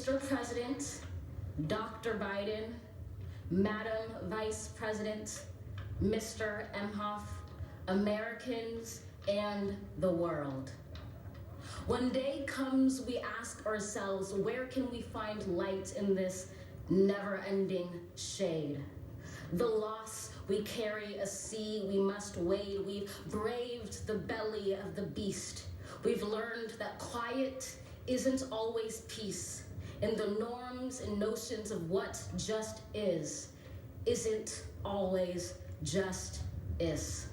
Mr. President, Dr. Biden, Madam Vice President, Mr. Emhoff, Americans, and the world. When day comes, we ask ourselves, where can we find light in this never-ending shade? The loss we carry a sea we must wade. We've braved the belly of the beast. We've learned that quiet isn't always peace, and the norms and notions of what just isn't always just is.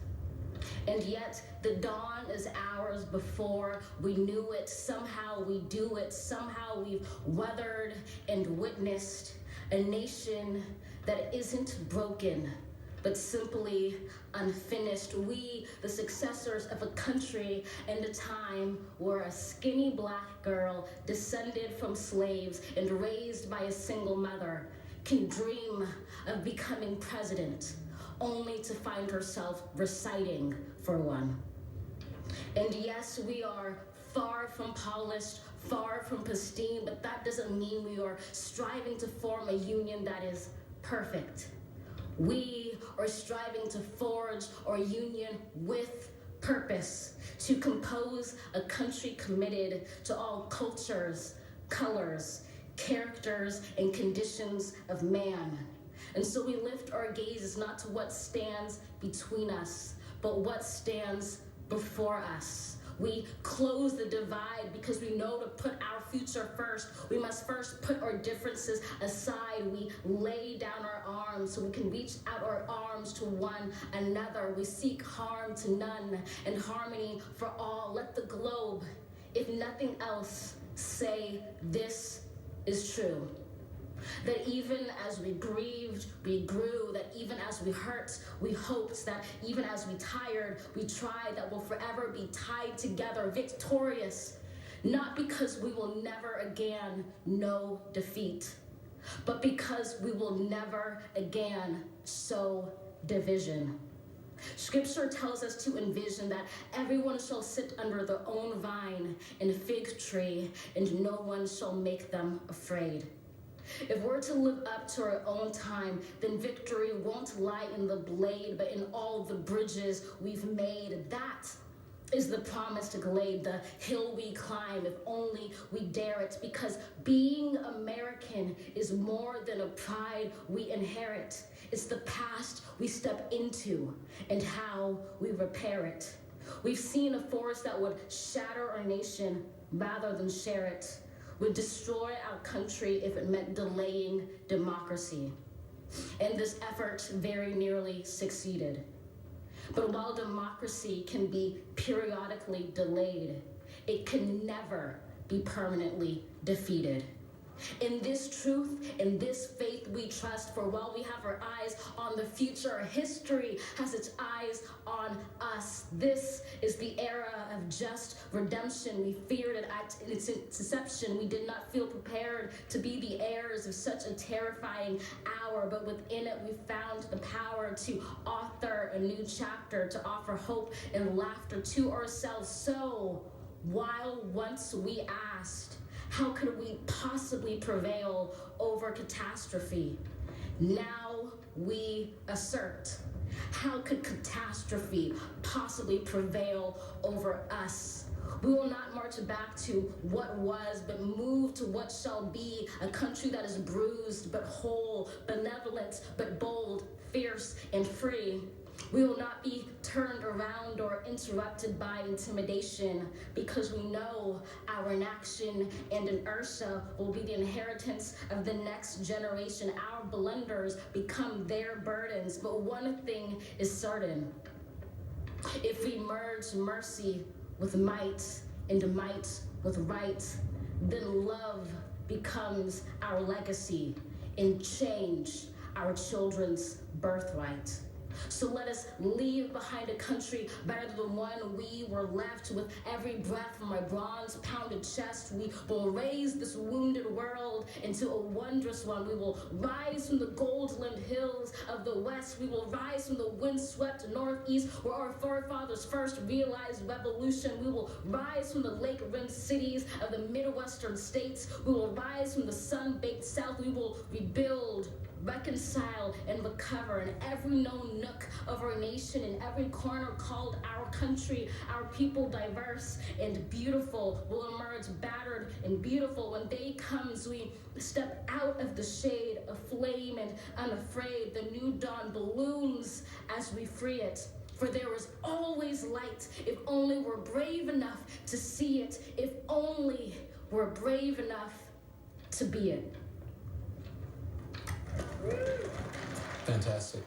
And yet the dawn is ours before we knew it. Somehow we do it. Somehow we've weathered and witnessed a nation that isn't broken, but simply unfinished. We, the successors of a country and a time where a skinny black girl descended from slaves and raised by a single mother can dream of becoming president, only to find herself reciting for one. And yes, we are far from polished, far from pristine, but that doesn't mean we are striving to form a union that is perfect. We are striving to forge our union with purpose, to compose a country committed to all cultures, colors, characters, and conditions of man. And so we lift our gazes not to what stands between us, but what stands before us. We close the divide because we know to put our future first, we must first put our differences aside. We lay down our arms so we can reach out our arms to one another. We seek harm to none and harmony for all. Let the globe, if nothing else, say this is true. That even as we grieved, we grew. That even as we hurt, we hoped. That even as we tired, we tried. That we'll forever be tied together, victorious. Not because we will never again know defeat, but because we will never again sow division. Scripture tells us to envision that everyone shall sit under their own vine and fig tree, and no one shall make them afraid. If we're to live up to our own time, then victory won't lie in the blade, but in all the bridges we've made. That is the promised glade, the hill we climb, if only we dare it. Because being American is more than a pride we inherit. It's the past we step into and how we repair it. We've seen a force that would shatter our nation rather than share it, would destroy our country if it meant delaying democracy. And this effort very nearly succeeded. But while democracy can be periodically delayed, it can never be permanently defeated. In this truth, in this faith we trust, for while we have our eyes on the future, history has its eyes on us. This is the era of just redemption. We feared it at its inception. We did not feel prepared to be the heirs of such a terrifying hour, but within it we found the power to author a new chapter, to offer hope and laughter to ourselves. So, while once we asked, how could we possibly prevail over catastrophe? Now we assert, how could catastrophe possibly prevail over us? We will not march back to what was, but move to what shall be, a country that is bruised but whole, benevolent but bold, fierce and free. We will not be turned around or interrupted by intimidation, because we know our inaction and inertia will be the inheritance of the next generation. Our blunders become their burdens. But one thing is certain: if we merge mercy with might and might with right, then love becomes our legacy and change our children's birthright. So let us leave behind a country better than the one we were left with. Every breath from my bronze-pounded chest, we will raise this wounded world into a wondrous one. We will rise from the gold-limbed hills of the west. We will rise from the windswept northeast, where our forefathers first realized revolution. We will rise from the lake-rimmed cities of the Midwestern states. We will rise from the sun-baked south. We will rebuild, reconcile, and recover in every known nook of our nation, in every corner called our country. Our people, diverse and beautiful, will emerge battered and beautiful. When day comes, we step out of the shade, aflame and unafraid. The new dawn balloons as we free it. For there is always light, if only we're brave enough to see it, if only we're brave enough to be it. Fantastic.